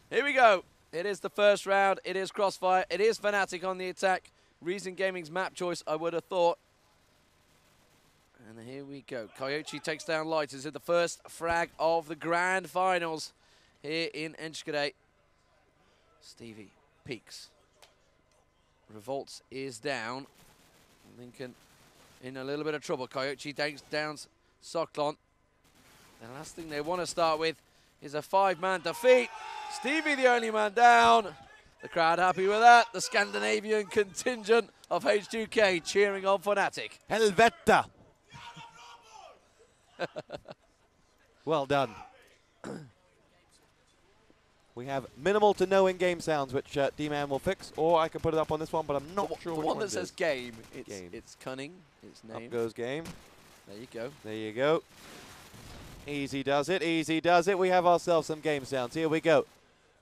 Here we go. It is the first round. It is Crossfire. It is Fnatic on the attack. Reason Gaming's map choice, I would have thought. And here we go. Coyote takes down Lighters in the first frag of the grand finals here in Enschede. Stevie peeks. Revolts is down. Lincoln in a little bit of trouble. Coyote downs Socklon. The last thing they want to start with is a 5-man defeat. Stevie the only man down. The crowd happy with that. The Scandinavian contingent of H2K cheering on Fnatic. Helvete! Well done. We have minimal to no in-game sounds, which D-Man will fix, or I can put it up on this one, but I'm not sure the which one that it says is. game. It's cunning. It's name. Up goes game. There you go. There you go. Easy does it. Easy does it. We have ourselves some game sounds. Here we go.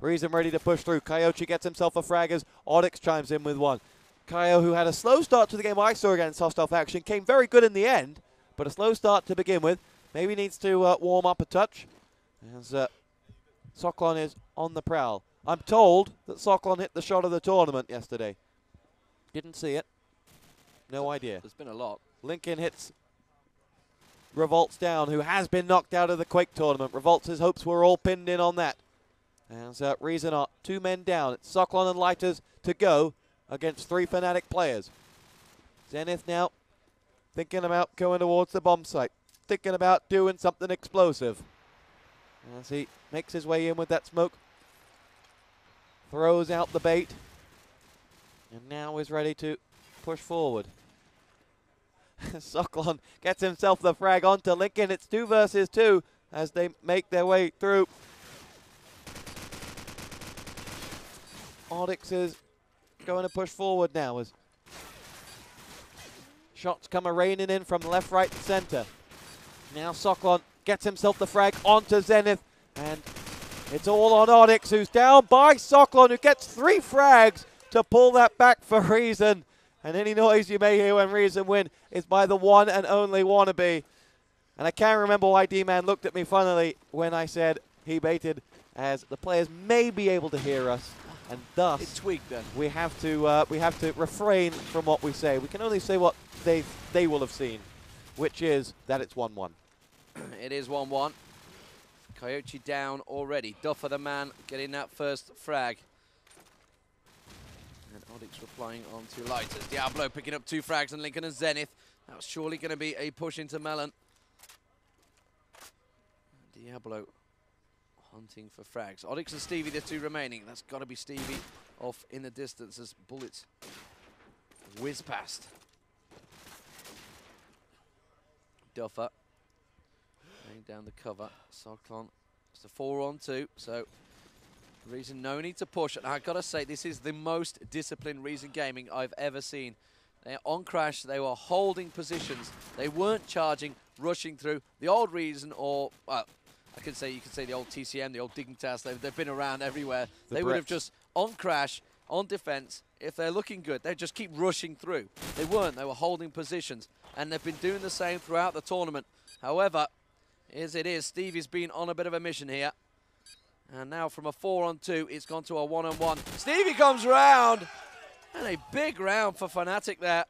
Reason ready to push through. Coyote gets himself a frag as Onyx chimes in with one. Kyo, who had a slow start to the game I saw against Hostile Faction, came very good in the end, but a slow start to begin with. Maybe needs to warm up a touch. As Socklon is on the prowl. I'm told that Socklon hit the shot of the tournament yesterday. Didn't see it. No idea. There's been a lot. Lincoln hits Revolts down, who has been knocked out of the Quake tournament. Revolts' hopes were all pinned in on that. As Reason are 2 men down. It's Socklon and Lighters to go against 3 Fnatic players. Zenith now thinking about going towards the bomb site. Thinking about doing something explosive. As he makes his way in with that smoke. Throws out the bait. And now is ready to push forward. Socklon gets himself the frag onto Lincoln. It's 2 versus 2 as they make their way through. Onyx is going to push forward now as shots come raining in from left, right, and center. Now Socklon gets himself the frag onto Zenith, and it's all on Onyx, who's down by Socklon, who gets 3 frags to pull that back for Reason. And any noise you may hear when Reason win is by the one and only wannabe. And I can't remember why D-Man looked at me funnily when I said he baited, as the players may be able to hear us, and thus It tweaked then. we have to refrain from what we say. We can only say what they will have seen, which is that it's 1-1. It is 1-1. Coyote down already. Duffer the man getting that first frag. And Onyx replying onto Lighters. Diablo picking up 2 frags, and Lincoln and Zenith. That was surely going to be a push into Melon. Diablo hunting for frags. Onyx and Stevie, the 2 remaining. That's got to be Stevie off in the distance as bullets whiz past. Duffer laying down the cover. Socklon. It's a 4-on-2, so Reason no need to push. And I've got to say, this is the most disciplined Reason Gaming I've ever seen. They're on crash. They were holding positions. They weren't charging, rushing through. The old Reason, or well, you could say the old TCM, the old Dignitas. They've been around everywhere. They would have just on crash, on defense. If they're looking good, they just keep rushing through. They weren't. They were holding positions, and they've been doing the same throughout the tournament. However, as it is, Stevie's been on a bit of a mission here. And now from a 4-on-2, it's gone to a 1-on-1. Stevie comes round, and a big round for Fnatic there.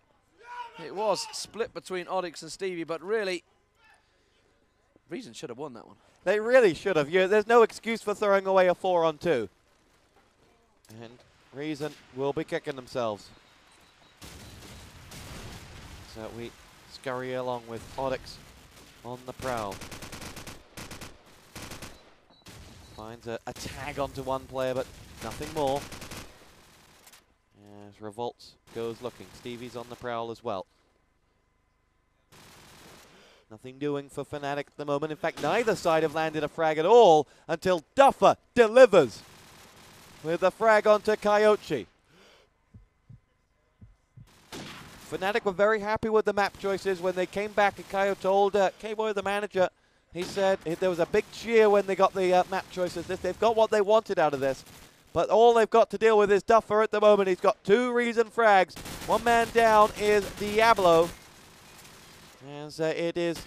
It was split between Onyx and Stevie, but really, Reason should have won that one. They really should have. There's no excuse for throwing away a 4-on-2. And Reason will be kicking themselves. So we scurry along with Onyx on the prowl. Finds a tag onto one player, but nothing more. As Revolts goes looking. Stevie's on the prowl as well. Nothing doing for Fnatic at the moment. In fact, neither side have landed a frag at all until Duffer delivers with a frag onto Coyote. Fnatic were very happy with the map choices when they came back, and Kyo told K-Boy, the manager, he said there was a big cheer when they got the map choices. They've got what they wanted out of this. But all they've got to deal with is Duffer at the moment. He's got 2 Reason frags. 1 man down is Diablo. As it is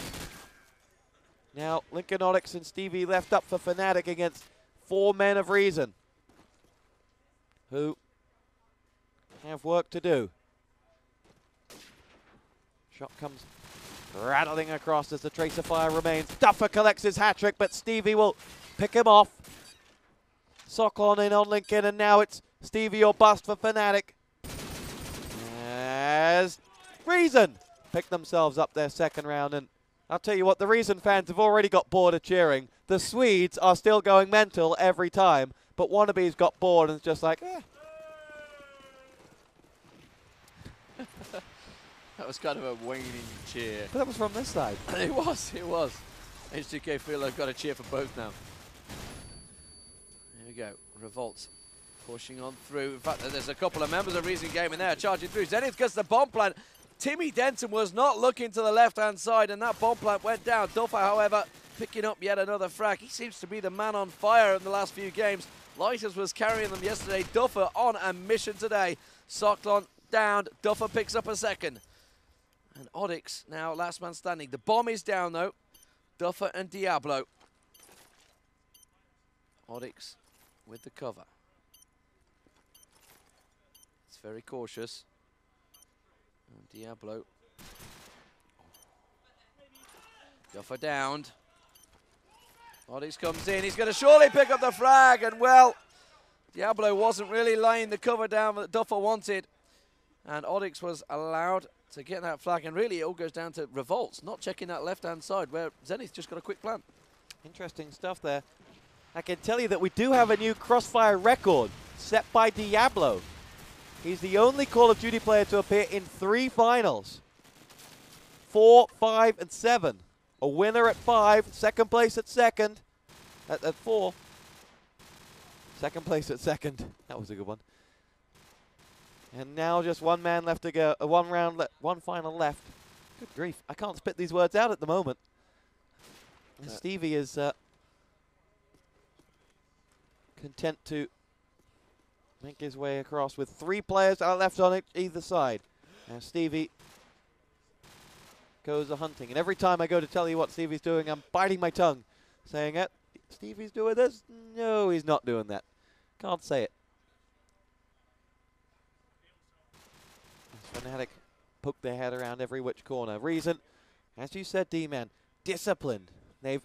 now Lincoln, Onyx, and Stevie left up for Fnatic against 4 men of Reason. who have work to do. Shot comes rattling across as the tracer fire remains. Duffer collects his hat-trick, but Stevie will pick him off. Socklon in on Lincoln, and now it's Stevie or bust for Fnatic. As Reason pick themselves up their second round, and I'll tell you what, the Reason fans have already got bored of cheering. The Swedes are still going mental every time, but Wannabe's got bored and it's just like, eh. That was kind of a waning cheer. But that was from this side. It was. HGK feel I've got to cheer for both now. Here we go. Revolts pushing on through. In fact, there's a couple of members of Reason Gaming there charging through. Zenith gets the bomb plant. Timmy Denton was not looking to the left-hand side, and that bomb plant went down. Duffer, however, picking up yet another frag. He seems to be the man on fire in the last few games. Lighters was carrying them yesterday. Duffer on a mission today. Socklon downed. Duffer picks up a second. And Oryx now last man standing. The bomb is down, though. Duffer and Diablo. Oryx with the cover. It's very cautious. And Diablo. Duffer downed. Oryx comes in. He's going to surely pick up the frag. And, well, Diablo wasn't really laying the cover down that Duffer wanted. And Oryx was allowed to get that flag. And really, it all goes down to Revolts not checking that left-hand side where Zenith just got a quick plant. Interesting stuff there. I can tell you that we do have a new Crossfire record set by Diablo. He's the only Call of Duty player to appear in 3 finals. 4, 5, and 7. A winner at 5, second place at second. At 4. Second place at second. That was a good one. And now just one man left to go. One final left. Good grief. I can't spit these words out at the moment. Stevie is content to make his way across with 3 players are left on either side. Now Stevie goes a-hunting. And every time I go to tell you what Stevie's doing, I'm biting my tongue, saying it. Stevie's doing this? No, he's not doing that. Can't say it. Fnatic poke their head around every which corner. Reason, as you said, D-Man, disciplined. They've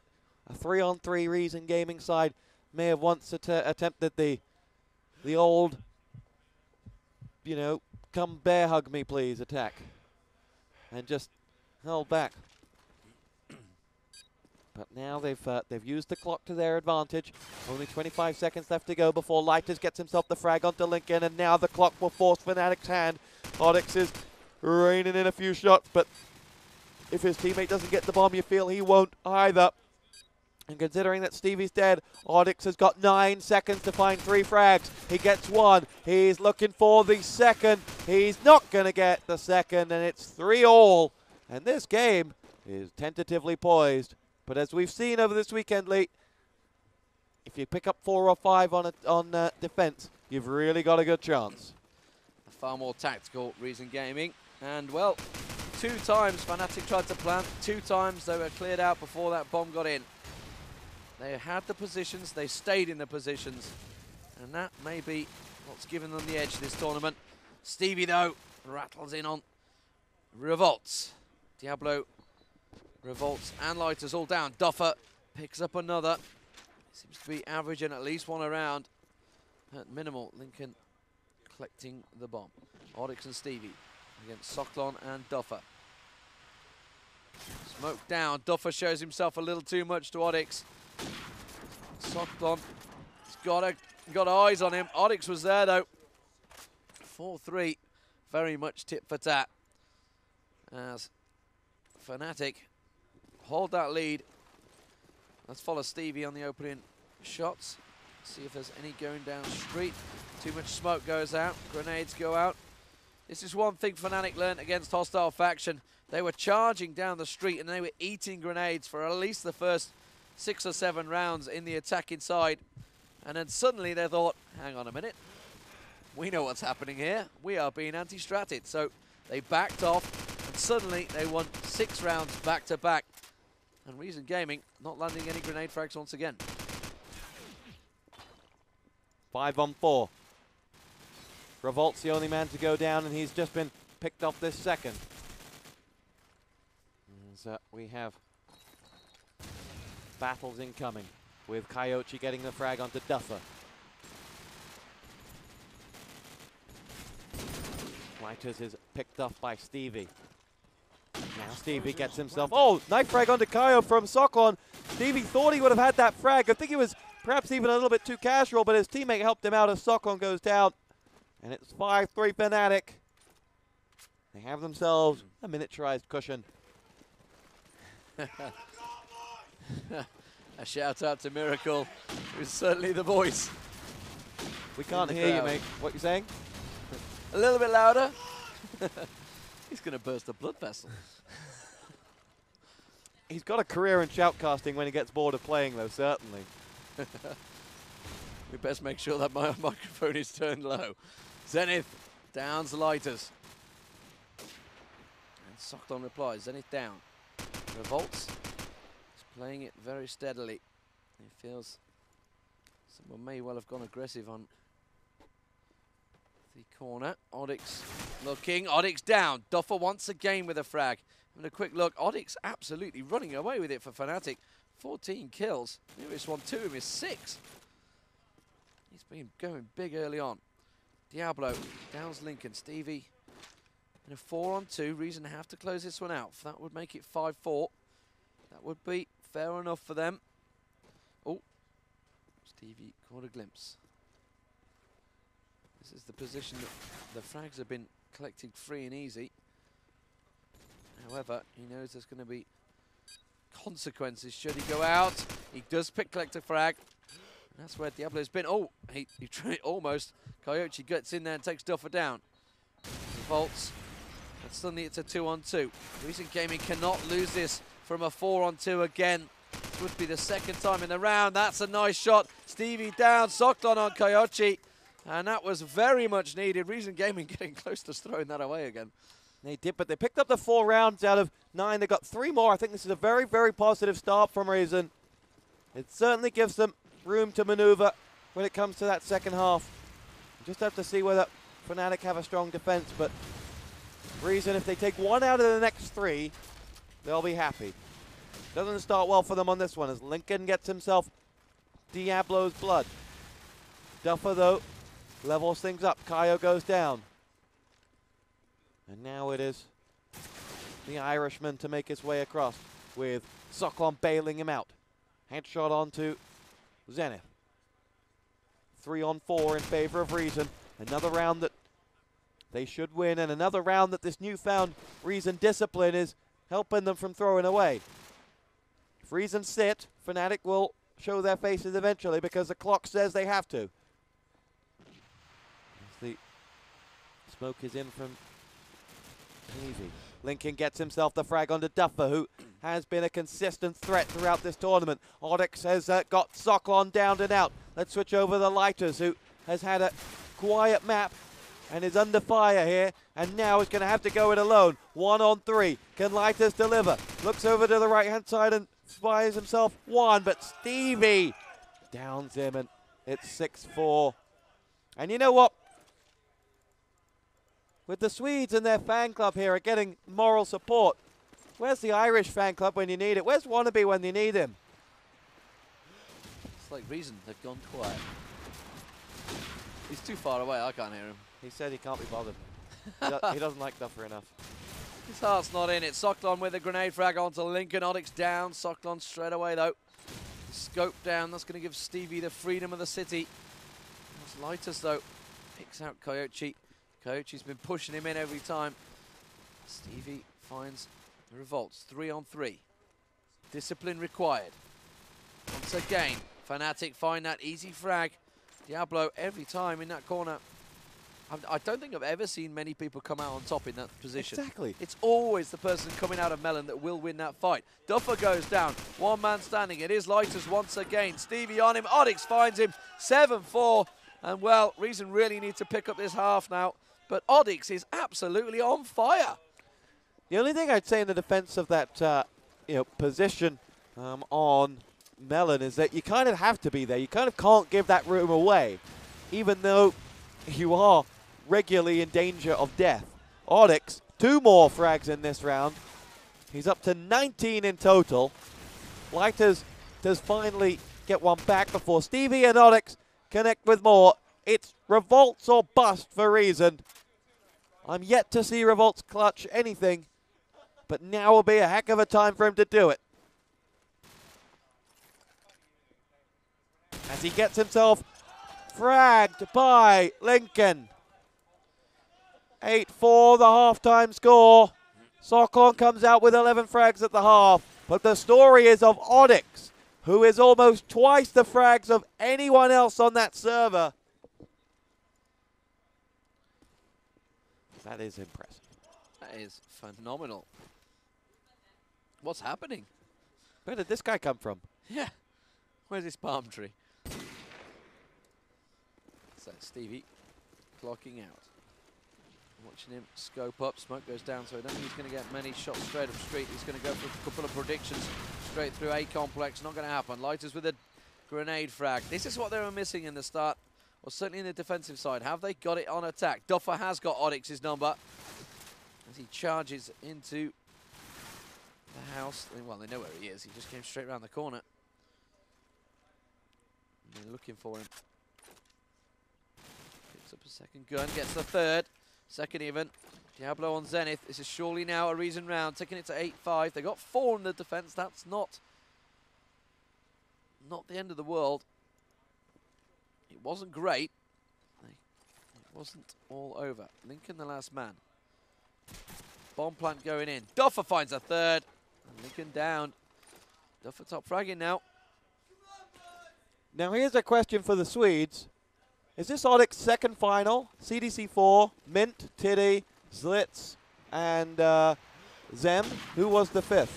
a 3-on-3 Reason gaming side may have once attempted the old, you know, come bear hug me please attack, and just held back. But now they've used the clock to their advantage. Only 25 seconds left to go before Lighters gets himself the frag onto Lincoln, and now the clock will force Fnatic's hand. Oryx is raining in a few shots, but if his teammate doesn't get the bomb, you feel he won't either. And considering that Stevie's dead, Oryx has got 9 seconds to find 3 frags. He gets 1. He's looking for the second. He's not going to get the second, and it's 3-all. And this game is tentatively poised. But as we've seen over this weekend, Lee, if you pick up 4 or 5 on defense, you've really got a good chance. A far more tactical Reason Gaming. And, well, 2 times Fnatic tried to plant. 2 times they were cleared out before that bomb got in. They had the positions. They stayed in the positions. And that may be what's given them the edge this tournament. Stevie, though, rattles in on Revolts. Diablo, Revolts, and Lighters all down. Duffer picks up another. Seems to be averaging at least 1 around. At minimal, Lincoln collecting the bomb. Oryx and Stevie against Socklon and Duffer. Smoke down. Duffer shows himself a little too much to Oryx. Socklon has got eyes on him. Oryx was there, though. 4-3. Very much tit for tat. As Fnatic hold that lead. Let's follow Stevie on the opening shots. See if there's any going down street. Too much smoke goes out. Grenades go out. This is one thing Fnatic learned against hostile faction. They were charging down the street and they were eating grenades for at least the first 6 or 7 rounds in the attacking side. And then suddenly they thought, hang on a minute. We know what's happening here. We are being anti-stratted. So they backed off and suddenly they won 6 rounds back to back. And Reason Gaming not landing any grenade frags once again. 5 on 4. Revolt's the only man to go down, and he's just been picked off this second. And so we have battles incoming, with Coyote getting the frag onto Duffer. Lighters is picked off by Stevie. Now Stevie gets himself, oh, knife frag onto Kaio from Soklon. Stevie thought he would have had that frag. I think he was perhaps even a little bit too casual, but his teammate helped him out as Soklon goes down. And it's 5-3 Fnatic. They have themselves a miniaturized cushion. A shout out to Miracle, who's certainly the voice. We can't hear you, mate. What you saying? A little bit louder. He's going to burst a blood vessel. He's got a career in shoutcasting when he gets bored of playing, though, certainly. We best make sure that my microphone is turned low. Zenith downs Lighters. And Soklon replies, Zenith down. Revolts is playing it very steadily. He feels someone may well have gone aggressive on the corner. Oddix looking, Oddix down. Duffer once again with a frag. And a quick look, Oddix absolutely running away with it for Fnatic. 14 kills. Nearest one to him is 6. He's been going big early on. Diablo downs Lincoln. Stevie in a 4-on-2. Reason have to close this one out. That would make it 5-4. That would be fair enough for them. Oh, Stevie caught a glimpse. This is the position that the frags have been collected free and easy. However, he knows there's going to be consequences should he go out. He does collect a frag. That's where Diablo's been. Oh, he almost. Coyote gets in there and takes Duffer down. Revolts. And suddenly it's a 2-on-2. Recent Gaming cannot lose this from a 4-on-2 again. This would be the second time in the round. That's a nice shot. Stevie down. Soklon on Coyote. And that was very much needed. Recent Gaming getting close to throwing that away again. They did, but they picked up the 4 rounds out of 9. They got 3 more. I think this is a very, very positive start from Reason. It certainly gives them room to maneuver when it comes to that second half. You just have to see whether Fnatic have a strong defense, but Reason, if they take 1 out of the next 3, they'll be happy. Doesn't start well for them on this one as Lincoln gets himself Diablo's blood. Duffer, though, levels things up. Kaio goes down. And now it is the Irishman to make his way across with Soklon bailing him out. Headshot onto Zenith. 3-on-4 in favor of Reason. Another round that they should win, and another round that this newfound Reason discipline is helping them from throwing away. If Reason sit, Fnatic will show their faces eventually because the clock says they have to. As the smoke is in from Easy. Lincoln gets himself the frag onto Duffer, who has been a consistent threat throughout this tournament. Oddix has got Soklon down and out. Let's switch over the Lighters, who has had a quiet map and is under fire here, and now is going to have to go it alone. 1-on-3. Can Lighters deliver? Looks over to the right-hand side and fires himself 1, but Stevie downs him, and it's 6-4. And you know what? With the Swedes and their fan club here are getting moral support. Where's the Irish fan club when you need it? Where's Wannabe when you need him? It's like Reason, they've gone quiet. He's too far away, I can't hear him. He said he can't be bothered. He doesn't like Duffer enough. His heart's not in it. Soklon with a grenade frag onto Lincoln. Oddix down. Soklon straight away though. Scope down. That's going to give Stevie the freedom of the city. That's Lighters though. Picks out Coyote. Coyote's been pushing him in every time. Stevie finds the Revolts. 3-on-3. Discipline required. Once again, Fnatic find that easy frag. Diablo every time in that corner. I don't think I've ever seen many people come out on top in that position. Exactly. It's always the person coming out of Melon that will win that fight. Duffer goes down. 1 man standing. It is Lighters once again. Stevie on him. Oddix finds him. 7-4. And, well, Reason really need to pick up this half now. But Oddix is absolutely on fire. The only thing I'd say in the defense of that position on Melon is that you kind of have to be there. You kind of can't give that room away, even though you are regularly in danger of death. Onyx, 2 more frags in this round. He's up to 19 in total. Lighters does finally get one back before Stevie and Onyx connect with more. It's Revolts or bust for Reason. I'm yet to see Revolts clutch anything, but now will be a heck of a time for him to do it. As he gets himself fragged by Lincoln. 8-4 the halftime score. Socklon comes out with 11 frags at the half, but the story is of Onyx, who is almost twice the frags of anyone else on that server. That is impressive. That is phenomenal. What's happening? Where did this guy come from? Yeah. Where's this palm tree? So Stevie clocking out. Watching him scope up. Smoke goes down, so I don't think he's going to get many shots straight up street. He's going to go for a couple of predictions straight through A complex. Not going to happen. Lighters with a grenade frag. This is what they were missing in the start, or certainly in the defensive side. Have they got it on attack? Duffer has got Onyx's number as he charges into the house. Well, they know where he is. He just came straight around the corner. And they're looking for him. Picks up a second gun, gets the third. Second even. Diablo on Zenith. This is surely now a Reason round, taking it to 8-5. They got 4 in the defense. That's not the end of the world. It wasn't great. It wasn't all over. Lincoln the last man. Bomb plant going in. Duffer finds a third. And Lincoln down. Duffer top fragging now. Now here's a question for the Swedes. Is this Onyx's second final? CDC4, Mint, Tiddy, Zlitz, and Zem. Who was the 5th?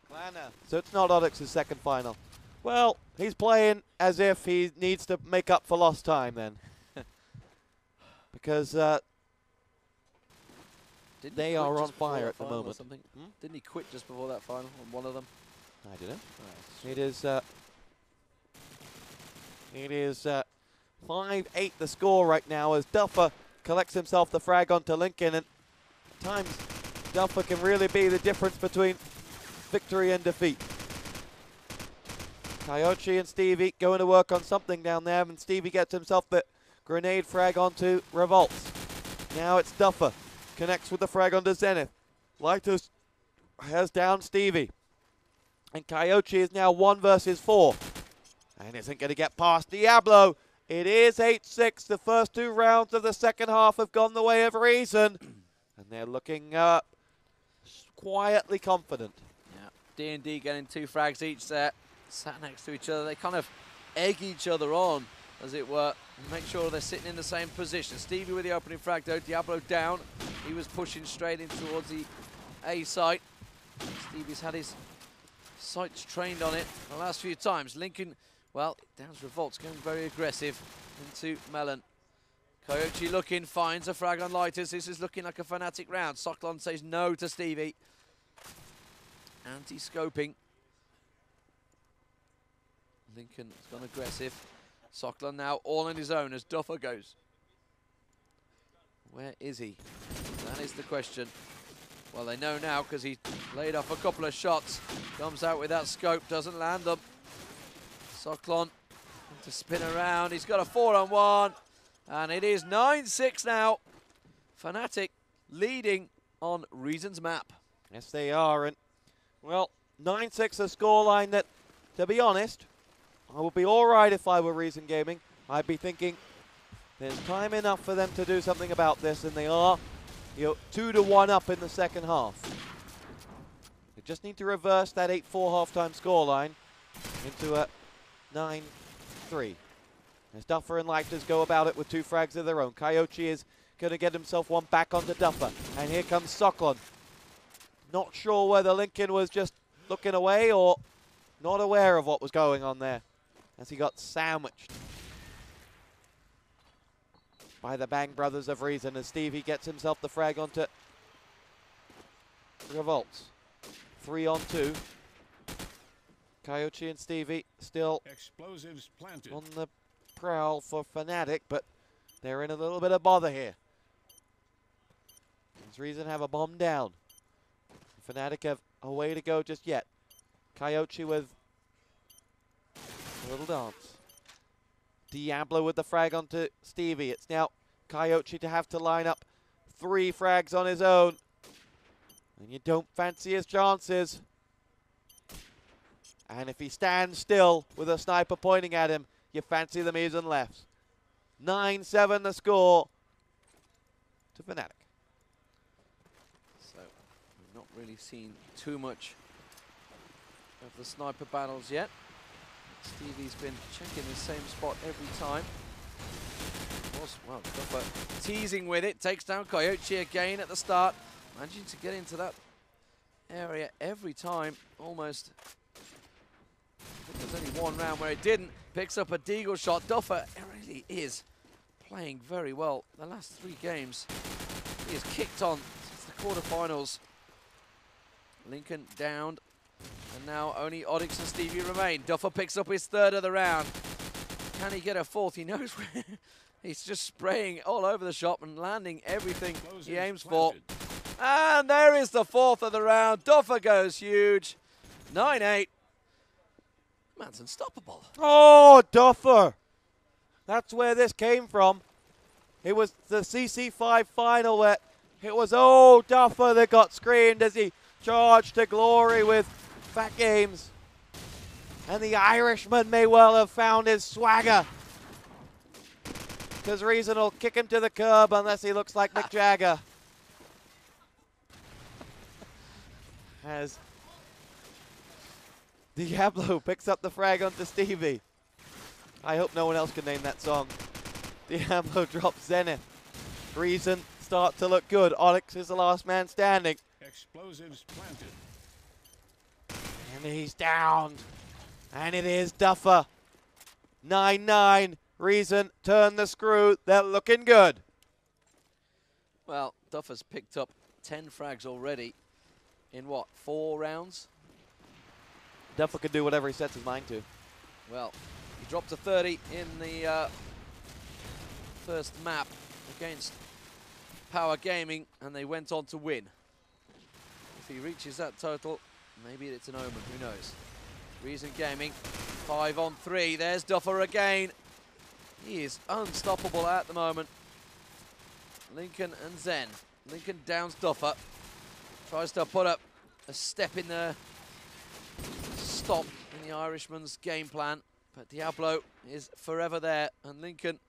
Lana. So it's not Onyx's second final. Well, he's playing as if he needs to make up for lost time then. Because they are on fire at the moment. Didn't he quit just before that final on one of them? I don't know. It is 5-8 the score right now as Duffer collects himself the frag onto Lincoln, and at times Duffer can really be the difference between victory and defeat. Coyote and Stevie going to work on something down there, and Stevie gets himself the grenade frag onto Revolts. Now it's Duffer. Connects with the frag onto Zenith. Lightus has down Stevie. And Coyote is now 1 versus 4. And isn't going to get past Diablo. It is 8-6. The first 2 rounds of the second half have gone the way of Reason. And they're looking quietly confident. Yeah, D&D getting 2 frags each set. Sat next to each other. They kind of egg each other on, as it were, and make sure they're sitting in the same position. Stevie with the opening frag though. Diablo down. He was pushing straight in towards the A site. Stevie's had his sights trained on it the last few times. Lincoln, well, downs Revolts, going very aggressive into Melon. Coyote looking, finds a frag on Lighters. This is looking like a Fnatic round. Socklon says no to Stevie. Anti-scoping. Lincoln has gone aggressive. Socklon now all on his own as Duffer goes. Where is he? That is the question. Well, they know now because he laid off a couple of shots. Comes out with that scope, doesn't land them. Socklon to spin around. He's got a 4-on-1. And it is 9-6 now. Fnatic leading on Reason's map. Yes, they are. And, well, 9-6 a scoreline that, to be honest, I would be all right if I were Reason Gaming. I'd be thinking there's time enough for them to do something about this, and they are. 2-1 up in the second half. They just need to reverse that 8-4 halftime scoreline into a 9-3. As Duffer and Lighters go about it with 2 frags of their own. Coyote is going to get himself one back onto Duffer. And here comes Socklon. Not sure whether Lincoln was just looking away or not aware of what was going on there, as he got sandwiched by the Bang Brothers of Reason, as Stevie gets himself the frag onto Revolts. 3-on-2. Coyote and Stevie still Explosives planted. on the prowl for Fnatic, but they're in a little bit of bother here. Does Reason have a bomb down? Fnatic have a way to go just yet. Coyote with a little dance. Diablo with the frag onto Stevie. It's now Coyote to have to line up 3 frags on his own. And you don't fancy his chances. And if he stands still with a sniper pointing at him, you fancy the Mies and lefts. 9-7 the score to Fnatic. So, we've not really seen too much of the sniper battles yet. Stevie's been checking the same spot every time. Well, Duffer teasing with it, takes down Coyote again at the start. Managing to get into that area every time, almost. I think there's only one round where it didn't. Picks up a deagle shot. Duffer really is playing very well. The last 3 games, he has kicked on since the quarterfinals. Lincoln downed, and now only Onyx and Stevie remain. Duffer picks up his 3rd of the round. Can he get a 4th? He knows where. He's just spraying all over the shop and landing everything he aims for. And there is the 4th of the round. Duffer goes huge. 9-8. Man's unstoppable. Oh, Duffer! That's where this came from. It was the CiC7 final where it was, oh, Duffer that got screamed as he charged to glory with fat games. And the Irishman may well have found his swagger. Because Reason will kick him to the curb unless he looks like Mick Jagger. As Diablo picks up the frag onto Stevie. I hope no one else can name that song. Diablo drops Zenith. Reason start to look good. Onyx is the last man standing. Explosives planted. And he's down. And it is Duffer. 9-9. Reason turn the screw. They're looking good. Well, Duffer's picked up 10 frags already in what, 4 rounds? Duffer can do whatever he sets his mind to. Well, he dropped to 30 in the first map against Power Gaming, and they went on to win. If he reaches that total, maybe it's an omen, who knows. Reason Gaming, 5 on 3. There's Duffer again. He is unstoppable at the moment. Lincoln and Zen. Lincoln downs Duffer. Tries to put up a step in the stop in the Irishman's game plan. But Diablo is forever there. And Lincoln,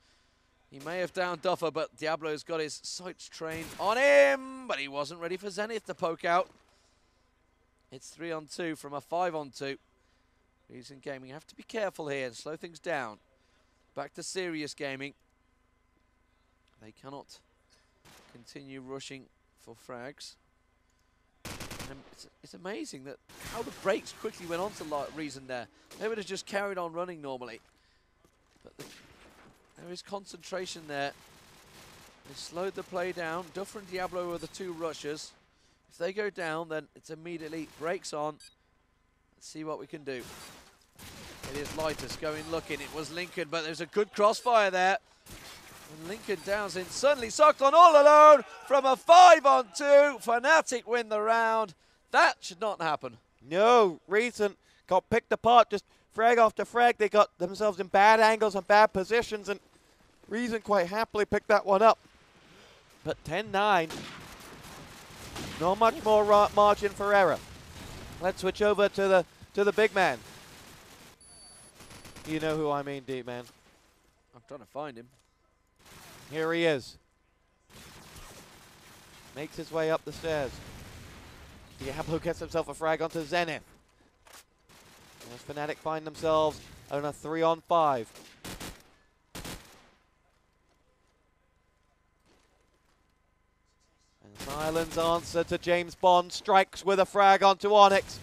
he may have downed Duffer, but Diablo's got his sights trained on him. But he wasn't ready for Zenith to poke out. It's 3 on 2 from a 5 on 2. Reason Gaming have to be careful here and slow things down. Back to serious gaming. They cannot continue rushing for frags. And it's amazing that how the brakes quickly went on to Reason there. They would have just carried on running normally. But there is concentration there. They slowed the play down. Duffer and Diablo are the 2 rushers. If they go down, then it's immediately brakes on. Let's see what we can do. It is Lightus going looking. It was Lincoln, but there's a good crossfire there. And Lincoln downs in. Suddenly Cyclone all alone from a 5 on 2. Fnatic win the round. That should not happen. No, Reason got picked apart, just frag after frag. They got themselves in bad angles and bad positions, and Reason quite happily picked that one up. But 10-9, not much more margin for error. Let's switch over to the big man. You know who I mean, deep man. I'm trying to find him. Here he is. Makes his way up the stairs. Diablo gets himself a frag onto Zenith. As Fnatic find themselves on a 3 on 5. And Silent's answer to James Bond strikes with a frag onto Onyx.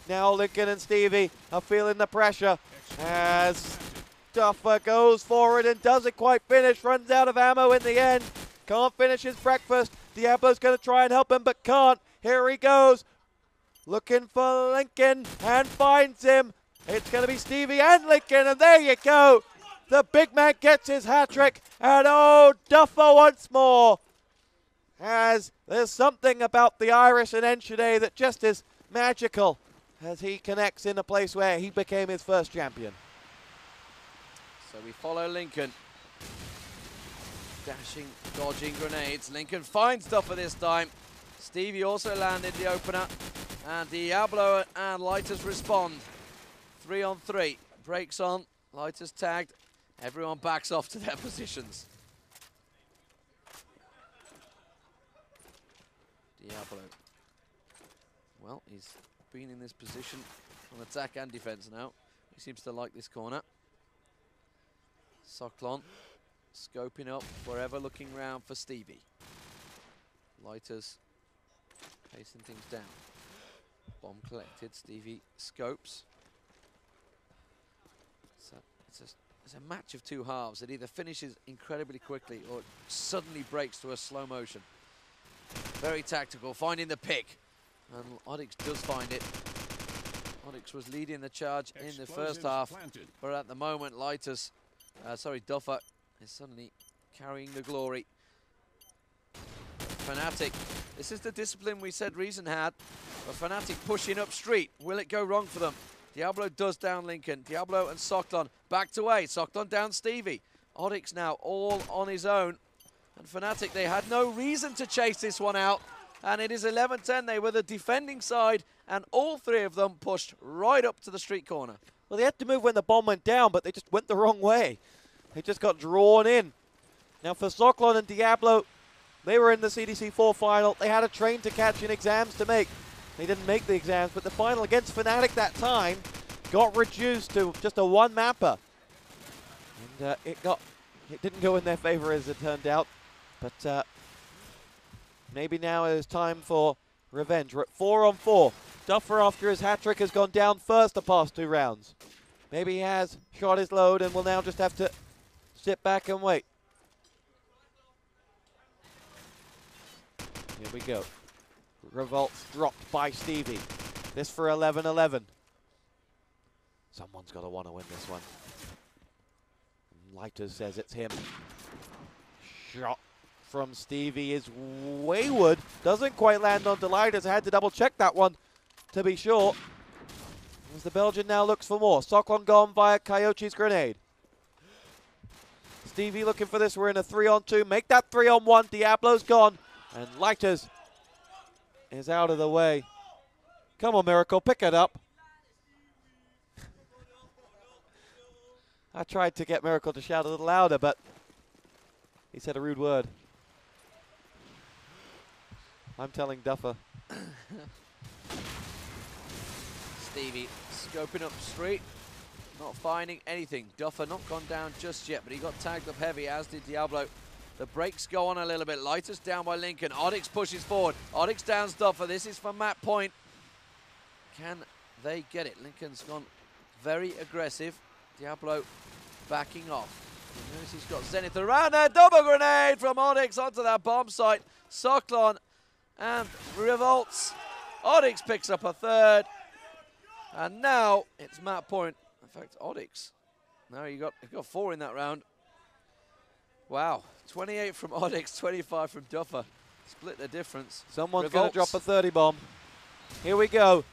Now Lincoln and Stevie are feeling the pressure as Duffer goes forward and doesn't quite finish, runs out of ammo in the end. Can't finish his breakfast. Diablo's going to try and help him, but can't. Here he goes. Looking for Lincoln and finds him. It's going to be Stevie and Lincoln, and there you go. The big man gets his hat-trick, and oh, Duffer once more. As there's something about the Irish and Enschede that just is magical as he connects in a place where he became his first champion. So we follow Lincoln. Dashing, dodging grenades. Lincoln finds Duffer this time. Stevie also landed the opener. And Diablo and Lighters respond. 3 on 3. Breaks on. Lighters tagged. Everyone backs off to their positions. Diablo. Well, he's been in this position on attack and defense now. He seems to like this corner. Socklon scoping up, forever looking round for Stevie. Lighters pacing things down. Bomb collected, Stevie scopes. So it's a match of two halves. It either finishes incredibly quickly or it suddenly breaks to a slow motion. Very tactical, finding the pick. And Onyx does find it. Onyx was leading the charge in the first half, but at the moment, Duffer is suddenly carrying the glory. Fnatic, this is the discipline we said Reason had, but Fnatic pushing up street. Will it go wrong for them? Diablo does down Lincoln. Diablo and Socklon backed away. Socklon down Stevie. Onyx now all on his own. And Fnatic, they had no reason to chase this one out. And it is 11-10. They were the defending side, and all three of them pushed right up to the street corner. Well, they had to move when the bomb went down, but they just went the wrong way. They just got drawn in. Now for Socklon and Diablo, they were in the CDC4 final. They had a train to catch and exams to make. They didn't make the exams, but the final against Fnatic that time got reduced to just a one mapper. And it didn't go in their favor as it turned out. But maybe now it is time for revenge. We're at 4 on 4. Duffer, after his hat-trick, has gone down first the past 2 rounds. Maybe he has shot his load and will now just have to sit back and wait. Here we go. Revolt's dropped by Stevie. This for 11-11. Someone's got to want to win this one. Lighters says it's him. Shot from Stevie is wayward. Doesn't quite land on Lighters. I had to double check that one to be sure. As the Belgian now looks for more. Socklon gone via Coyote's grenade. Stevie looking for this. We're in a 3 on 2. Make that 3 on 1. Diablo's gone. And Lighters is out of the way. Come on, Miracle. Pick it up. I tried to get Miracle to shout a little louder, but he said a rude word. I'm telling Duffer. Stevie scoping up street, not finding anything. Duffer not gone down just yet, but he got tagged up heavy, as did Diablo. The brakes go on a little bit. Lighters down by Lincoln. Onyx pushes forward. Onyx downs Duffer. This is for map point. Can they get it? Lincoln's gone very aggressive. Diablo backing off. He knows he's got Zenith around there. Double grenade from Onyx onto that bomb site. Socklon and revolts. Onyx picks up a third. And now it's map point. In fact, Onyx. Now he got 4 in that round. Wow. 28 from Onyx, 25 from Duffer. Split the difference. Someone's going to drop a 30 bomb. Here we go.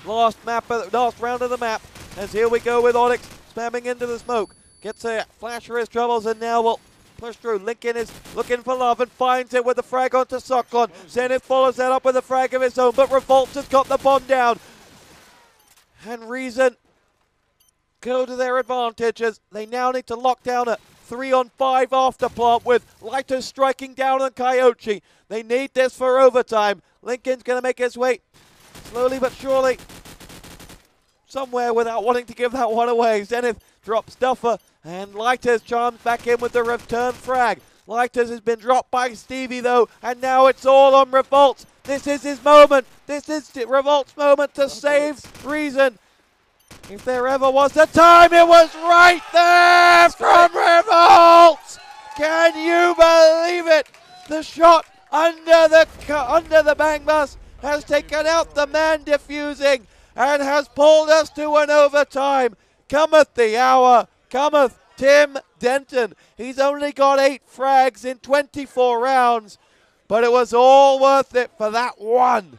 Last round of the map. As here we go with Onyx spamming into the smoke. Gets a flash for his troubles and now will push through. Lincoln is looking for love and finds it with the frag onto Socklon. Zenith follows that up with a frag of his own, but Revolt has got the bomb down. And Reason go to their advantages. They now need to lock down a 3 on 5 after plant with Lighters striking down on Coyote. They need this for overtime. Lincoln's going to make his way slowly but surely somewhere without wanting to give that one away. Zenith drops Duffer and Lighters charms back in with the return frag. Lighters has been dropped by Stevie though, and now it's all on Revolt. This is his moment. This is Revolt's moment to save Reason. If there ever was a time, it was right there from Revolt. Can you believe it? The shot under the bang bus has taken out the man diffusing, and has pulled us to an overtime. Cometh the hour, cometh Tim Denton. He's only got 8 frags in 24 rounds, but it was all worth it for that one.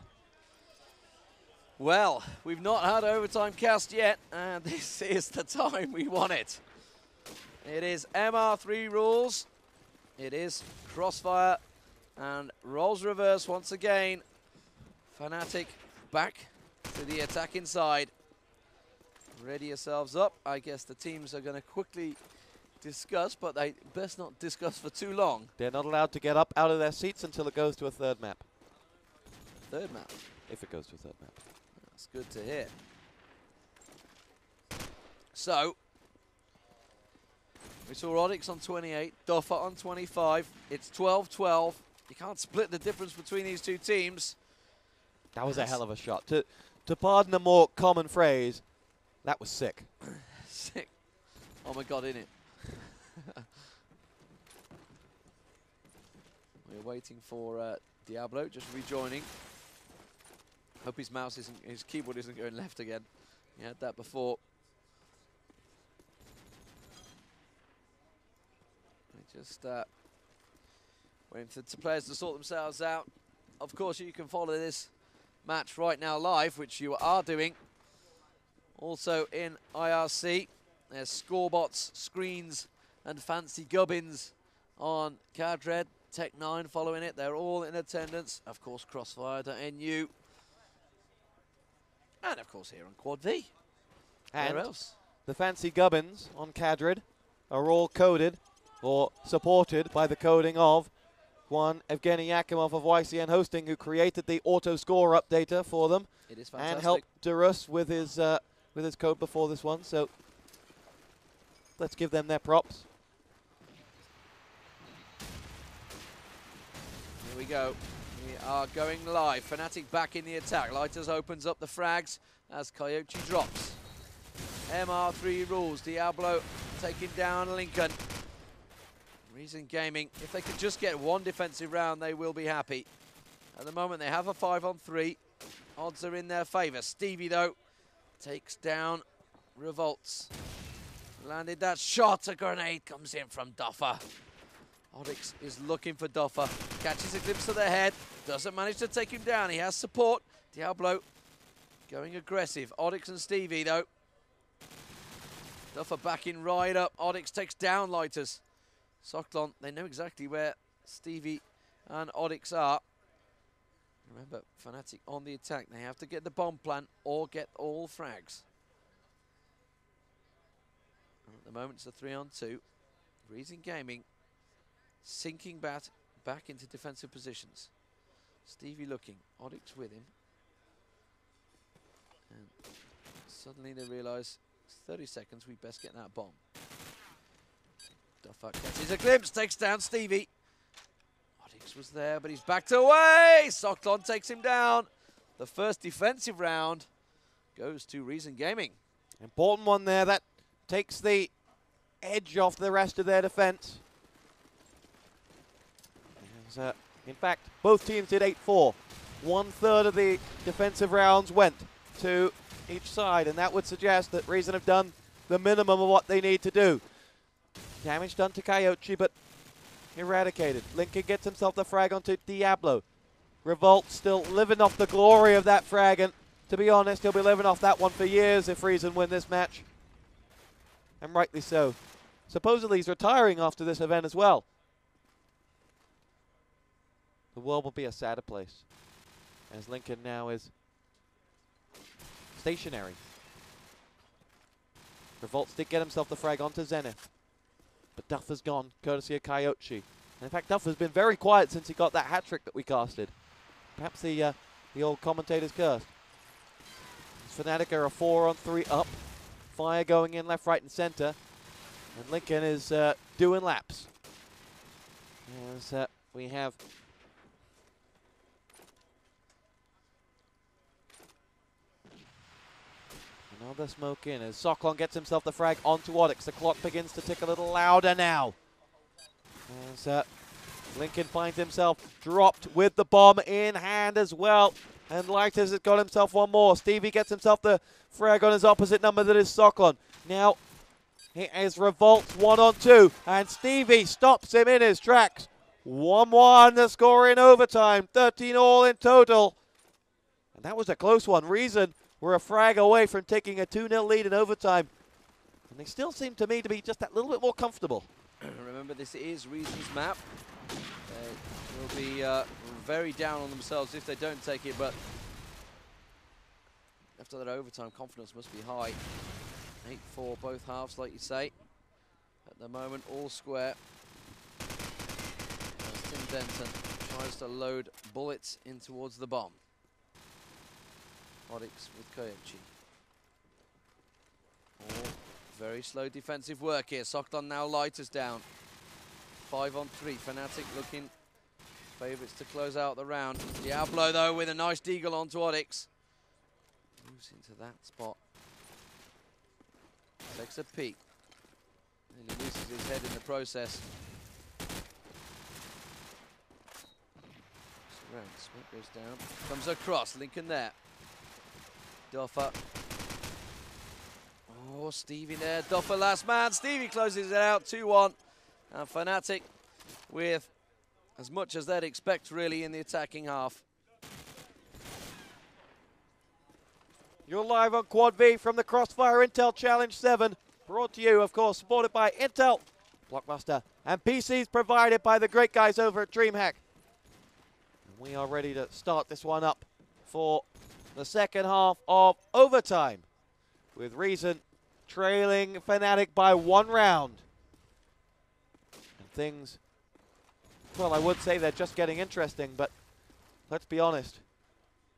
Well, we've not had overtime cast yet, and this is the time we want it. It is MR3 rules. It is Crossfire and roles reverse once again. Fnatic back to the attack inside. Ready yourselves up. I guess the teams are going to quickly discuss, but they best not discuss for too long. They're not allowed to get up out of their seats until it goes to a third map. Third map. If it goes to a third map. That's good to hear. So, we saw Oryx on 28, Duffer on 25. It's 12-12. You can't split the difference between these two teams. That was a hell of a shot. To pardon a more common phrase, that was sick. Sick. Oh my god, innit? We're waiting for Diablo, just rejoining. Hope his mouse isn't, his keyboard isn't going left again. He had that before. Just waiting for the players to sort themselves out. Of course, you can follow this match right now live, which you are doing. Also in IRC, there's scorebots, screens, and fancy gubbins on Cadred, Tech9 following it. They're all in attendance. Of course, Crossfire.nu. And of course here on Quad V. And where else? The fancy gubbins on Cadred are all coded or supported by the coding of one Evgeny Yakimov of YCN Hosting, who created the auto score updater for them. It is fantastic. And helped Durus with his code before this one. So let's give them their props. Here we go. We are going live. Fnatic back in the attack. Lighters opens up the frags as Coyote drops. MR3 rules. Diablo taking down Lincoln. Reason Gaming, if they could just get one defensive round, they will be happy. At the moment, they have a 5-on-3. Odds are in their favor. Stevie, though, takes down Revolts. Landed that shot. A grenade comes in from Duffer. Oryx is looking for Duffer. Catches a glimpse of the head. Doesn't manage to take him down. He has support. Diablo going aggressive. Oryx and Stevie, though. Duffer backing right up. Oryx takes down Lighters. Socklon, they know exactly where Stevie and Oryx are. Remember, Fnatic on the attack. They have to get the bomb plant or get all frags. At the moment, it's a 3-on-2. Reason Gaming sinking back into defensive positions. Stevie looking, Oryx with him. And suddenly they realise it's 30 seconds, we best get that bomb. Duffer catches a glimpse, takes down Stevie. Oryx was there, but he's backed away. Socklon takes him down. The first defensive round goes to Reason Gaming. Important one there. That takes the edge off the rest of their defense. In fact, both teams did 8-4. 1/3 of the defensive rounds went to each side, and that would suggest that Reason have done the minimum of what they need to do. Damage done to Coyote, but eradicated. Lincoln gets himself the frag onto Diablo. Revolt still living off the glory of that frag, and to be honest, he'll be living off that one for years if Reason win this match. And rightly so. Supposedly he's retiring after this event as well. The world will be a sadder place, as Lincoln now is stationary. Revolts did get himself the frag onto Zenith. But Duffer's gone, courtesy of Coyote. And in fact, Duffer's been very quiet since he got that hat-trick that we casted. Perhaps the old commentator's curse. Fnatic are a 4-on-3 up. Fire going in left, right, and center. And Lincoln is doing laps. As we have another smoke in as Socklon gets himself the frag onto Oryx. The clock begins to tick a little louder now. As Lincoln finds himself dropped with the bomb in hand as well. And Lighters has got himself one more. Stevie gets himself the frag on his opposite number, that is Socklon. Now, it is Revolt's 1-on-2, and Stevie stops him in his tracks. 1-1, the score in overtime, 13 all in total. And that was a close one. Reason were a frag away from taking a 2-0 lead in overtime. And they still seem to me to be just that little bit more comfortable. Remember, this is Reason's map. They will be very down on themselves if they don't take it, but after that overtime, confidence must be high. 8-4 both halves, like you say. At the moment, all square. As Tim Denton tries to load bullets in towards the bomb. Oryx with Koyochi. Oh, very slow defensive work here. Socklon now Lighters down. 5-on-3. Fnatic looking favourites to close out the round. Diablo, though, with a nice deagle onto Oryx. Moves into that spot. Takes a peek. And he loses his head in the process. Around, smoke goes down. Comes across, Lincoln there. Duffer. Oh, Stevie there. Duffer last man. Stevie closes it out, 2-1. And Fnatic with as much as they'd expect, really, in the attacking half. You're live on Quad V from the Crossfire Intel Challenge 7. Brought to you, of course, supported by Intel, Blockbuster, and PCs provided by the great guys over at DreamHack. And we are ready to start this one up for the second half of overtime, with Reason trailing Fnatic by 1 round. And things, well, I would say they're just getting interesting, but let's be honest.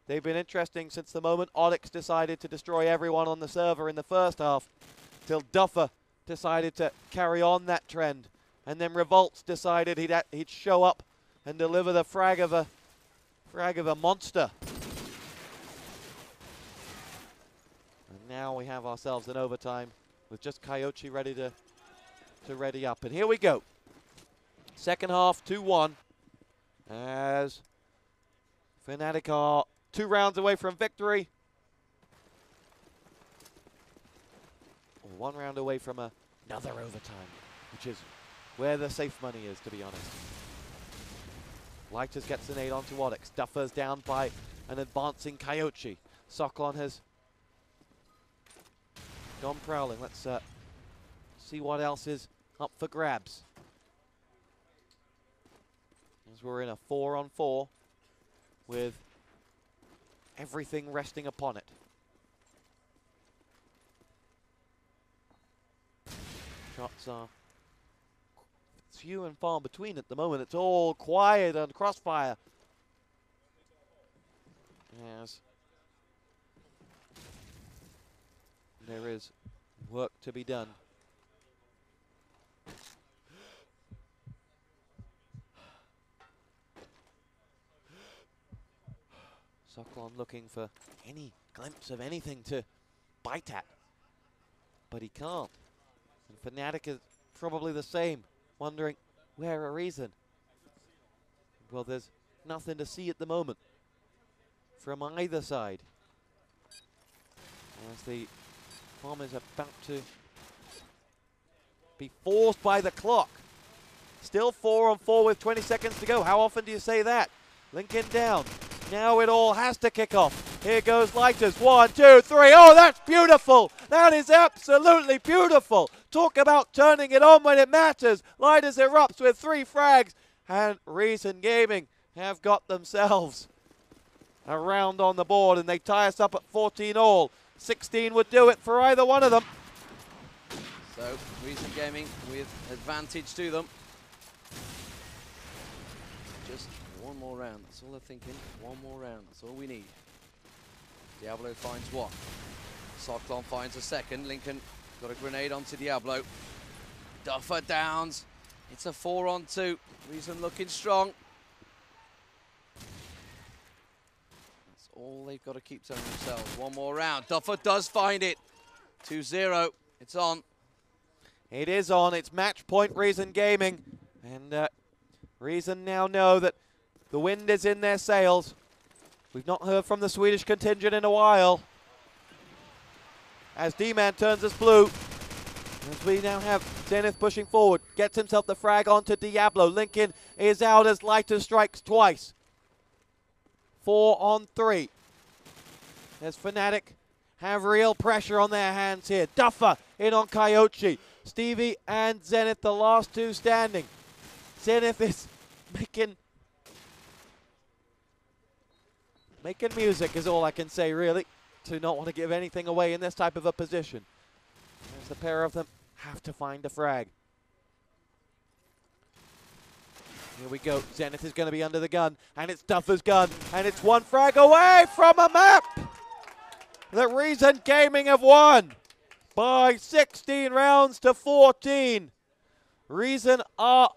They've been interesting since the moment Oryx decided to destroy everyone on the server in the first half, till Duffer decided to carry on that trend, and then Revolts decided he'd show up and deliver the frag of a monster. And now we have ourselves an overtime with just Koyochi ready to ready up. And here we go. Second half, 2-1, as Fnatic are 2 rounds away from victory. Or 1 round away from another overtime, which is where the safe money is, to be honest. Lighters gets an 8 onto Oryx. Duffer's down by an advancing Koyochi. Socklon has gone prowling. Let's see what else is up for grabs. As we're in a 4-on-4 with everything resting upon it. Shots are few and far between at the moment. It's all quiet on Crossfire. Yes. There is work to be done. Socklon looking for any glimpse of anything to bite at, but he can't. And Fnatic is probably the same, wondering where a Reason. Well, there's nothing to see at the moment from either side, as the bomb is about to be forced by the clock. Still 4-on-4 with 20 seconds to go. How often do you say that? Lincoln down. Now it all has to kick off. Here goes Lighters. 1, 2, 3. Oh, that's beautiful. That is absolutely beautiful. Talk about turning it on when it matters. Lighters erupts with 3 frags. And Reason Gaming have got themselves a round on the board, and they tie us up at 14 all. 16 would do it for either one of them. So, Reason Gaming with advantage to them. Just 1 more round, that's all they're thinking. 1 more round, that's all we need. Diablo finds 1. Socklon finds a 2nd. Lincoln got a grenade onto Diablo. Duffer downs. It's a 4-on-2. Reason looking strong. That's all they've got to keep telling themselves. 1 more round. Duffer does find it. 2-0. It's on. It is on. It's match point Reason Gaming. And Reason now know that the wind is in their sails. We've not heard from the Swedish contingent in a while. As D-Man turns us blue. As we now have Zenith pushing forward. Gets himself the frag onto Diablo. Lincoln is out as Lighter strikes twice. 4 on 3. As Fnatic have real pressure on their hands here. Duffer in on Coyote. Stevie and Zenith, the last two standing. Zenith is making music is all I can say, really. To not want to give anything away in this type of a position. As the pair of them have to find a frag. Here we go. Zenith is going to be under the gun. And it's Duffer's gun. And it's one frag away from a map that Reason Gaming have won by 16 rounds to 14. Reason are